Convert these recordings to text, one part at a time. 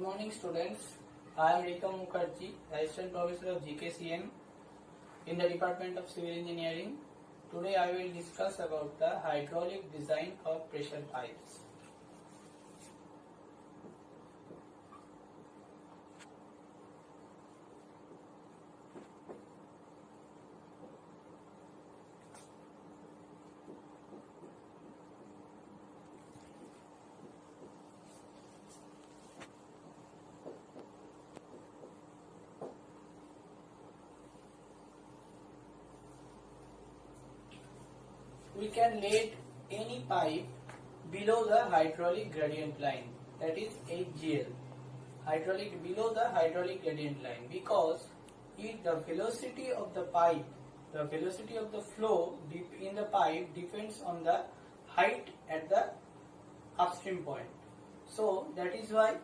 morning, students. I am Rikam Mukherjee, Assistant Professor of GKCM in the Department of Civil Engineering. Today I will discuss about the hydraulic design of pressure pipes. We can lay any pipe below the hydraulic gradient line, that is HGL, hydraulic below the hydraulic gradient line, because if the velocity of the pipe, the velocity of the flow deep in the pipe depends on the height at the upstream point. So that is why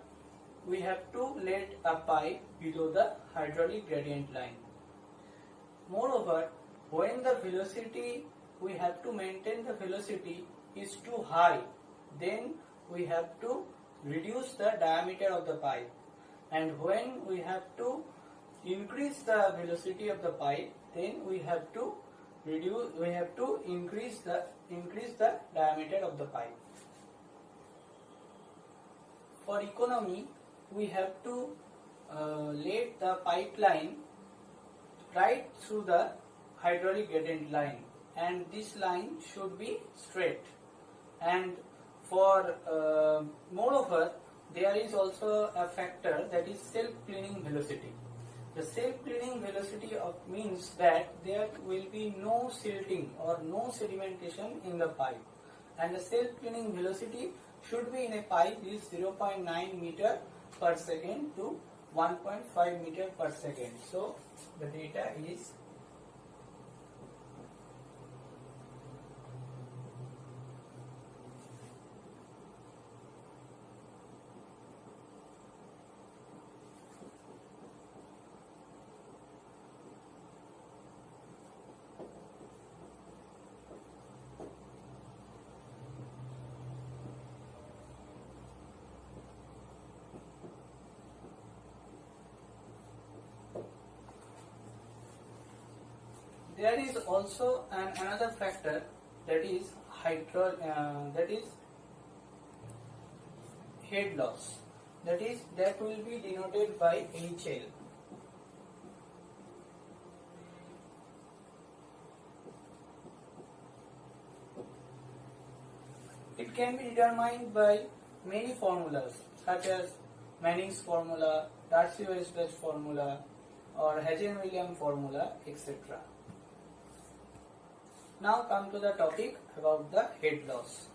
we have to lay a pipe below the hydraulic gradient line. Moreover, when the velocity, we have to maintain the velocity is too high, then we have to reduce the diameter of the pipe, and when we have to increase the velocity of the pipe, then we have to increase the diameter of the pipe. For economy, we have to lay the pipeline right through the hydraulic gradient line, and this line should be straight. And for moreover, there is also a factor, that is self-cleaning velocity. The self-cleaning velocity means that there will be no silting or no sedimentation in the pipe, and the self-cleaning velocity should be in a pipe is 0.9 meter per second to 1.5 meter per second. So the data is there is also another factor, that is head loss, that will be denoted by HL. It can be determined by many formulas such as Manning's formula, Darcy-Weisbach formula, or Hazen-Williams formula, etc. Now come to the topic about the head loss.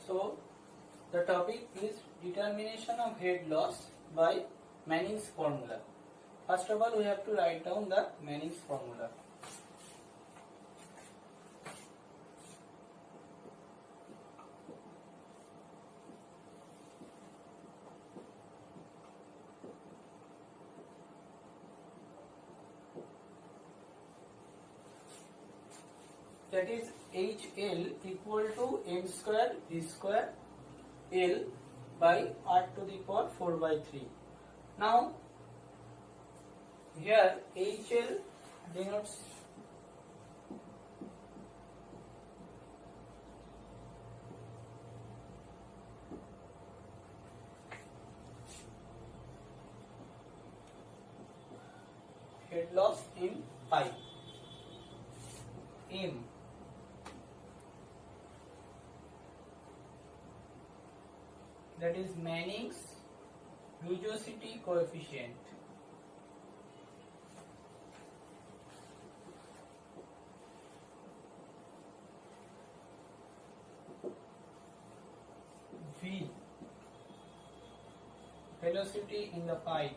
So the topic is determination of head loss by Manning's formula. First of all, we have to write down the Manning's formula. That is HL equal to m square d square L by r to the power 4 by 3. Now here HL denotes head loss in pipe. M, that is Manning's rugosity coefficient. V, velocity in the pipe.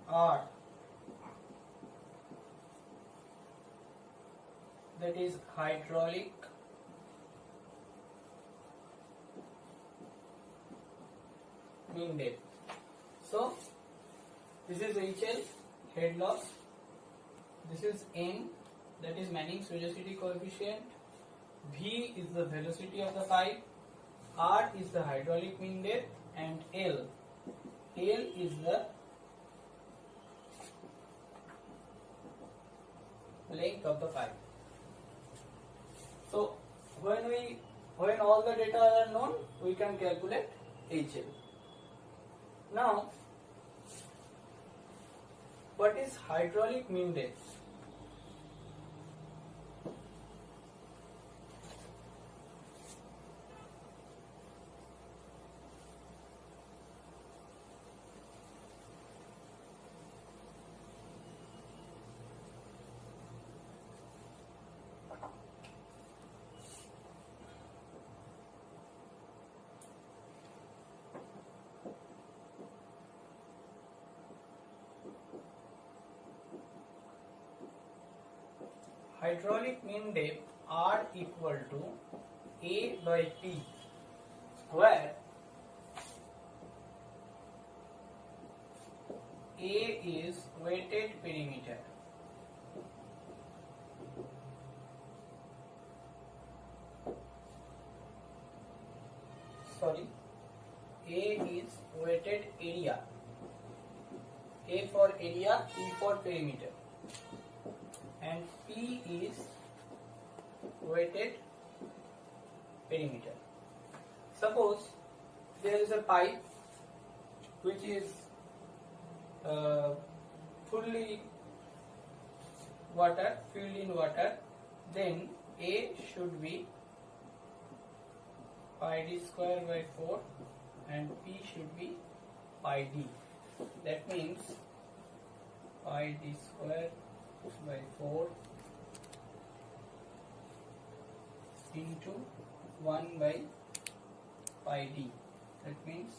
R, that is hydraulic mean depth. So this is HL, head loss. This is M, that is Manning's rugosity coefficient. V is the velocity of the pipe. R is the hydraulic mean depth, and L is the length of the pipe. So when all the data are known, we can calculate HL. Now, what is hydraulic mean depth? Hydraulic mean depth R equal to A by P, where A is weighted perimeter. Sorry, A is weighted area. A for area, P for perimeter, and P is weighted perimeter. Suppose there is a pipe which is fully filled in water, then A should be pi d square by 4 and P should be pi d. That means pi d square by 4 into 1 by pi d. That means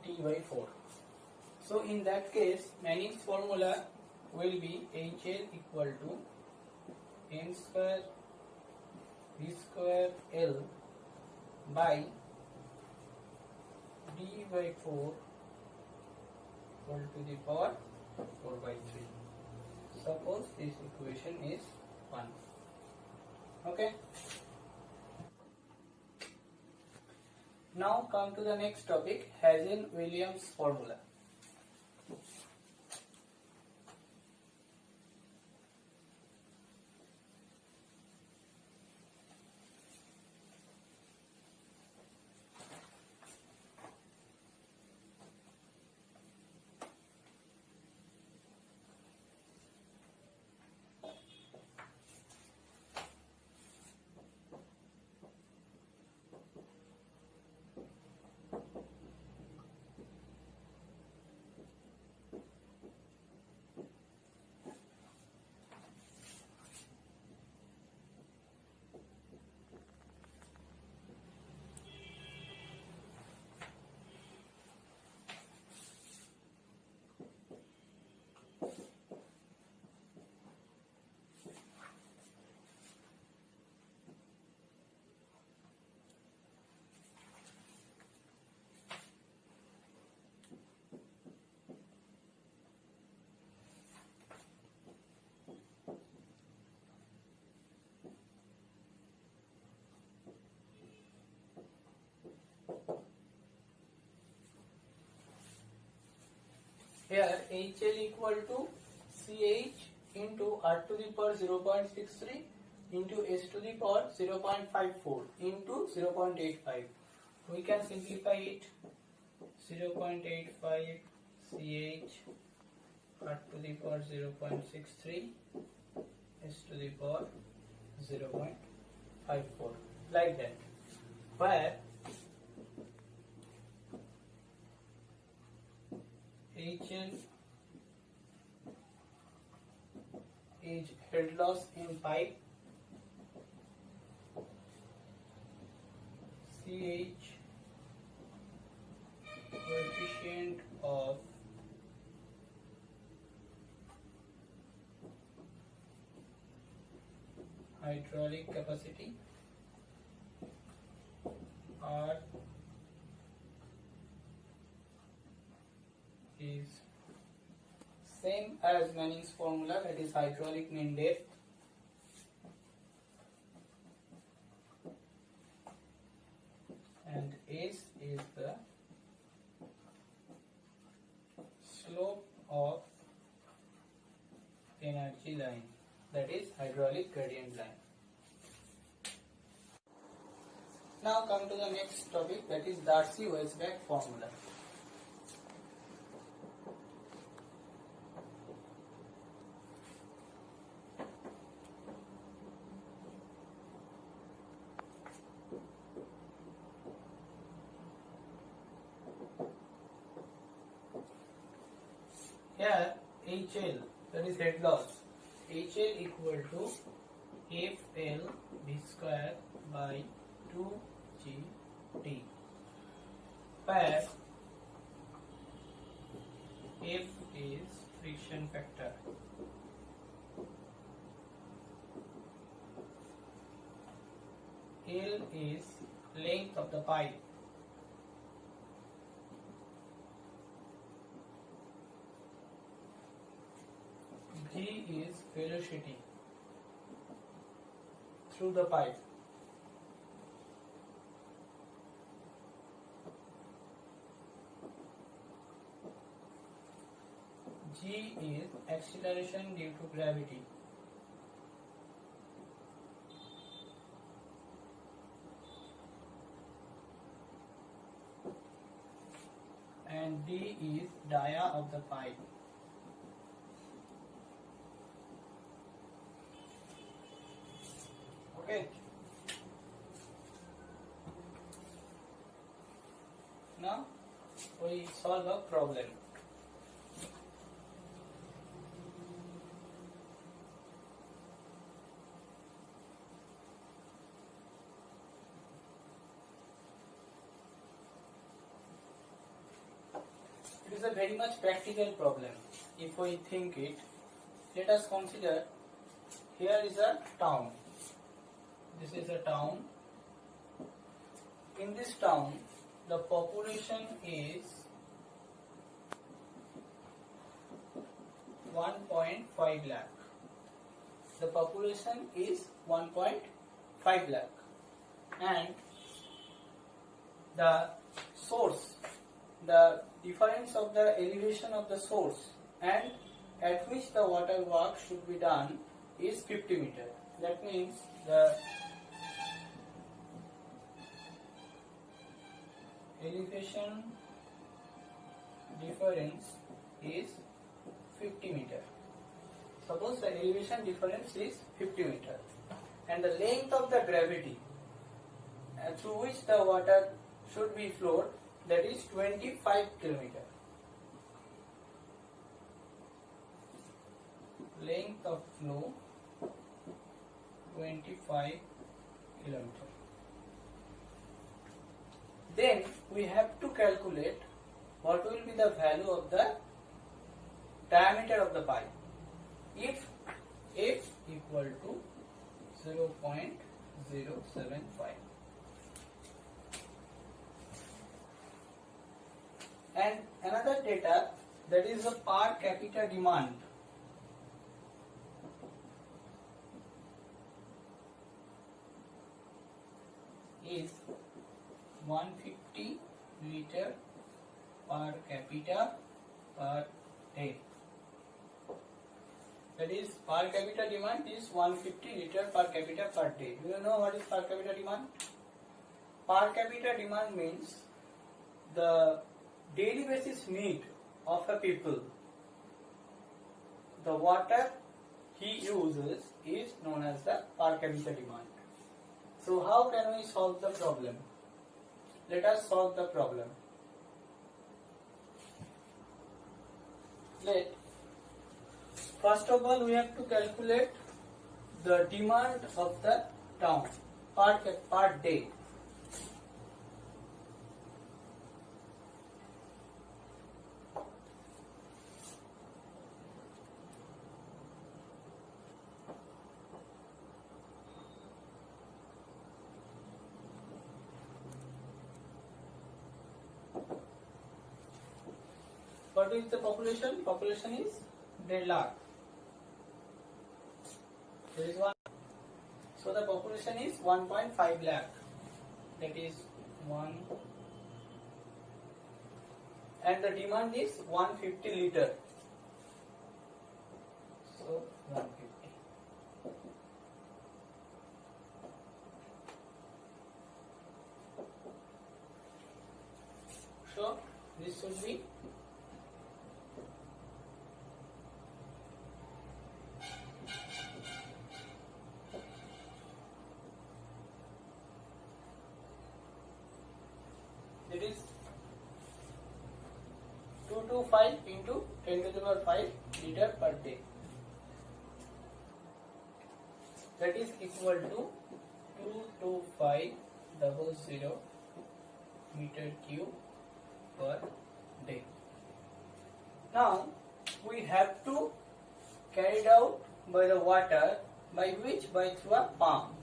d by 4. So in that case, Manning's formula will be HL equal to m square v square L by d by 4 equal to the power 4 by 3. Suppose this equation is 1. Okay. Now come to the next topic, Hazen-Williams formula. Here HL equal to CH into R to the power 0.63 into S to the power 0.54 into 0.85. We can simplify it. 0.85 CH R to the power 0.63 S to the power 0.54, like that, where HL is head loss in pipe, CH coefficient of hydraulic capacity, R is same as Manning's formula, that is hydraulic mean depth, and S is the slope of energy line, that is hydraulic gradient line. Now come to the next topic, that is Darcy-Weisbach formula. Here HL, that is head loss, HL equal to FL B square by 2GT, where F is friction factor, L is length of the pipe, G is velocity through the pipe, G is acceleration due to gravity, and D is dia of the pipe. Okay. Now we solve a problem. It is a very much practical problem. If we think it, let us consider here is a town. This is a town. In this town, the population is 1.5 lakh. The population is 1.5 lakh. And the source, the difference of the elevation of the source and at which the water work should be done is 50 meter. That means the elevation difference is 50 meter. Suppose the elevation difference is 50 meter and the length of the gravity through which the water should be flowed, that is 25 kilometer. Length of flow 25 kilometer. Then we have to calculate what will be the value of the diameter of the pipe. If F equal to 0.075 and another data, that is the per capita demand. Is 150 liter per capita per day. That is, per capita demand is 150 liter per capita per day. Do you know what is per capita demand? Per capita demand means the daily basis need of a people. The water he uses is known as the per capita demand. So how can we solve the problem? Let us solve the problem. First of all, we have to calculate the demand of the town per day. What is the population? Population is 1.5 lakh. There is one. So the population is 1.5 lakh. That is 1. And the demand is 150 liter. So 150. So this should be that is 225 into 10 to the power 5 liter per day. That is equal to 22500 meter cube per day. Now we have to carry it out by the water, by which? By through a pump.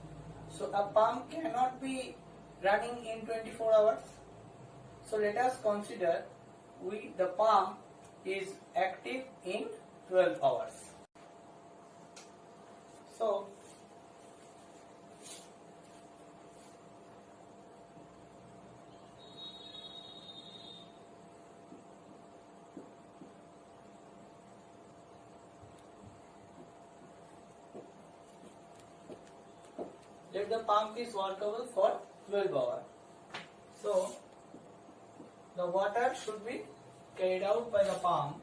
So a pump cannot be running in 24 hours. So let us consider the pump is active in 12 hours. So let the pump is workable for 12 hours. So the water should be carried out by the pump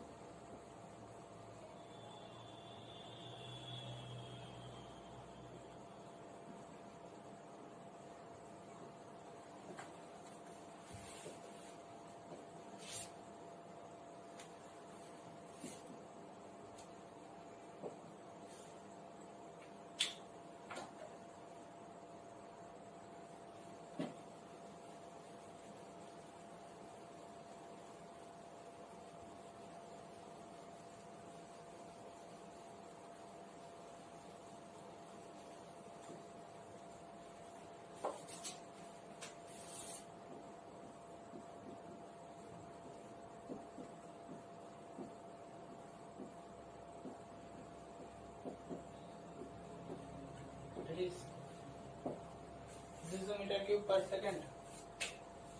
this is a meter cube per second.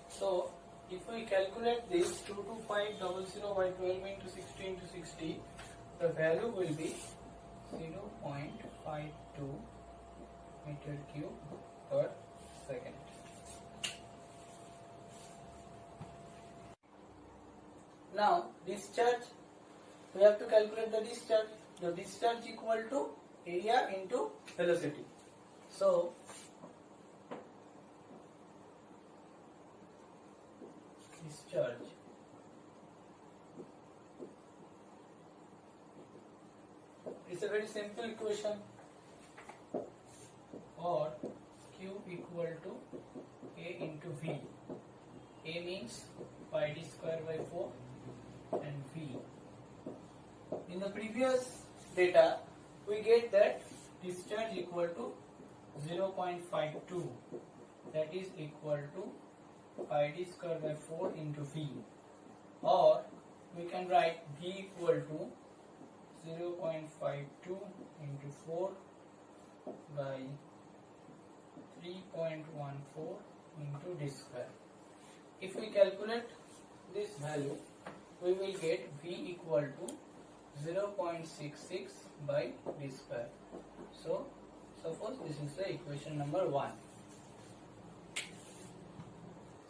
So if we calculate this 22500 by 12 into 60 into 60, the value will be 0.52 meter cube per second. Now discharge, we have to calculate the discharge. The discharge equal to area into velocity. So discharge is a very simple equation, or Q equal to A into V. A means pi d square by 4 and V. In the previous data we get that discharge equal to 0.52, that is equal to pi d square by 4 into V, or we can write V equal to 0.52 into 4 by 3.14 into d square. If we calculate this value, we will get V equal to 0.66 by d square. So suppose this is the equation number 1.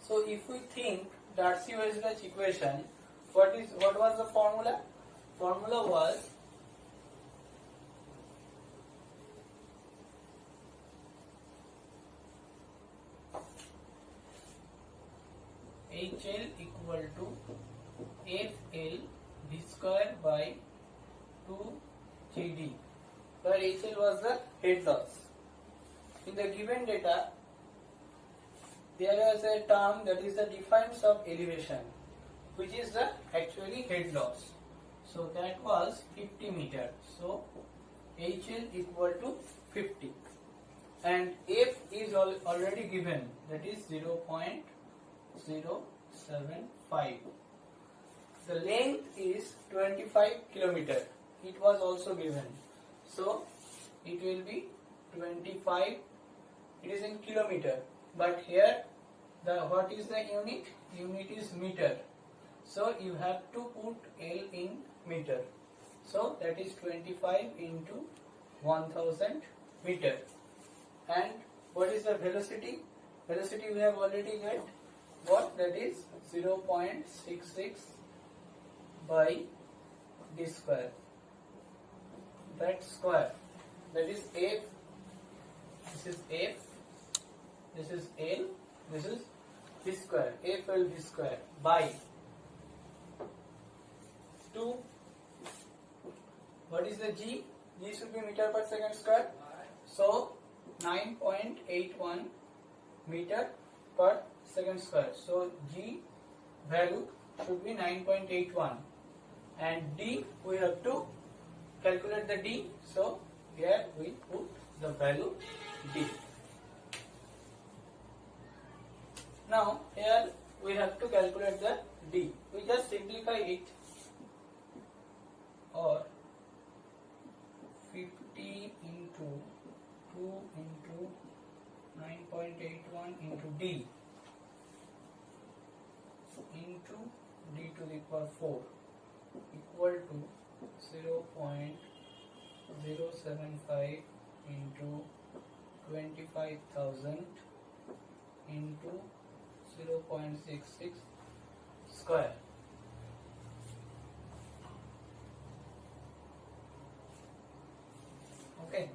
So if we think Darcy-Weisbach equation, what was the formula? Formula was HL equal to FL d square by 2 GD, where HL was the head loss. In the given data, there is a term that is the difference of elevation, which is the actually head loss. So that was 50 meter. So HL equal to 50, and F is already given, that is 0.075. The length is 25 kilometer. It was also given. So it will be 25. It is in kilometer. But here, what is the unit? Unit is meter. So you have to put L in meter. So that is 25 into 1000 meter. And what is the velocity? Velocity we have already got. What? That is 0.66 by d square. That square. That is F. This is F. This is L. This is d square. FL d square by 2. What is the G? G should be meter per second square. So 9.81 meter per second square. So G value should be 9.81, and D we have to calculate the D. So here we put the value D. Now here we have to calculate the D. We just simplify it, or 50 into 2 into 9.81 into D into d to the power 4 equal to 0.075 into 25,000 into 0.66 square. Okay,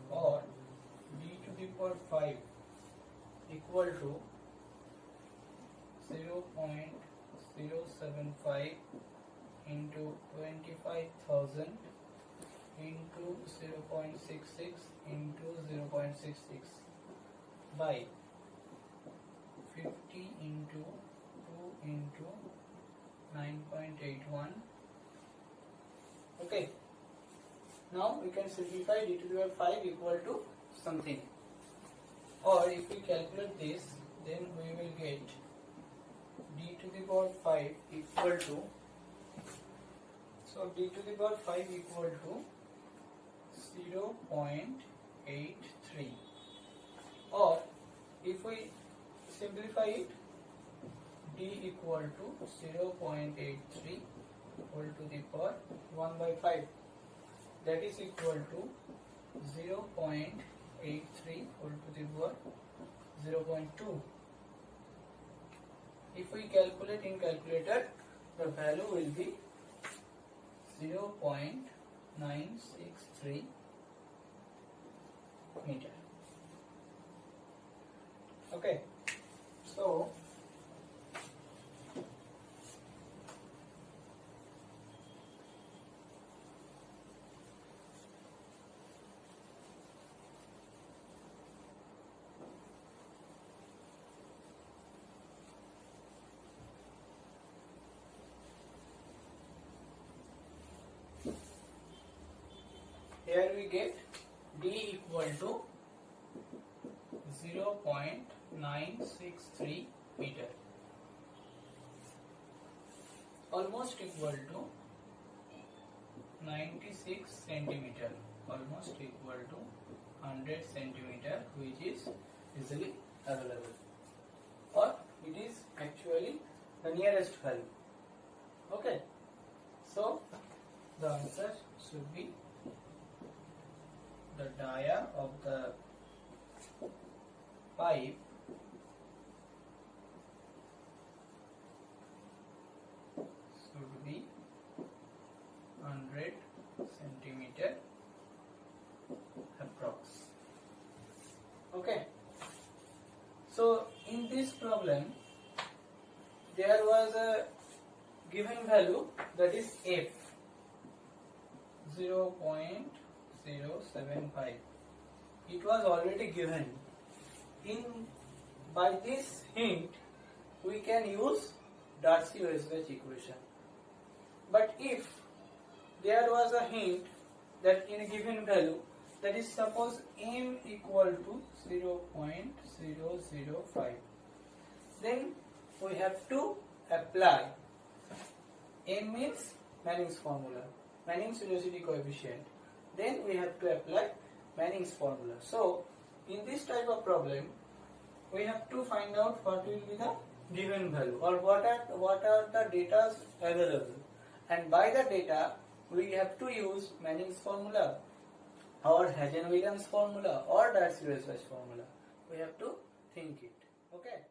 or d to the power 5 equal to 0.075 into 25,000 into 0.66 into 0.66 by 50 into 2 into 9.81. Okay. Now we can simplify d to the power 5 equal to something. Or if we calculate this, then we will get d to the power 5 equal to, so d to the power 5 equal to 0.83, or if we simplify it, d equal to 0.83 equal to the power 1 by 5, that is equal to 0.83 equal to the power 0.2. If we calculate in calculator, the value will be 0.963 meter. Okay, so here we get d equal to 0.963 meter, almost equal to 96 centimeter, almost equal to 100 centimeter, which is easily available, or it is actually the nearest value. Okay, so the answer should be the dia of the pipe should be 100 centimeter approx. Okay, so in this problem there was a given value, that is f 0.075. it was already given. By this hint we can use Darcy-Weisbach equation. But if there was a hint that in a given value, that is suppose m equal to 0.005, then we have to apply. M means Manning's formula, Manning's velocity coefficient. Then we have to apply Manning's formula. So in this type of problem we have to find out what will be the given value, or what are the data available, and by the data we have to use Manning's formula or Hazen-Williams formula or Darcy-Weisbach formula. We have to think it. Okay.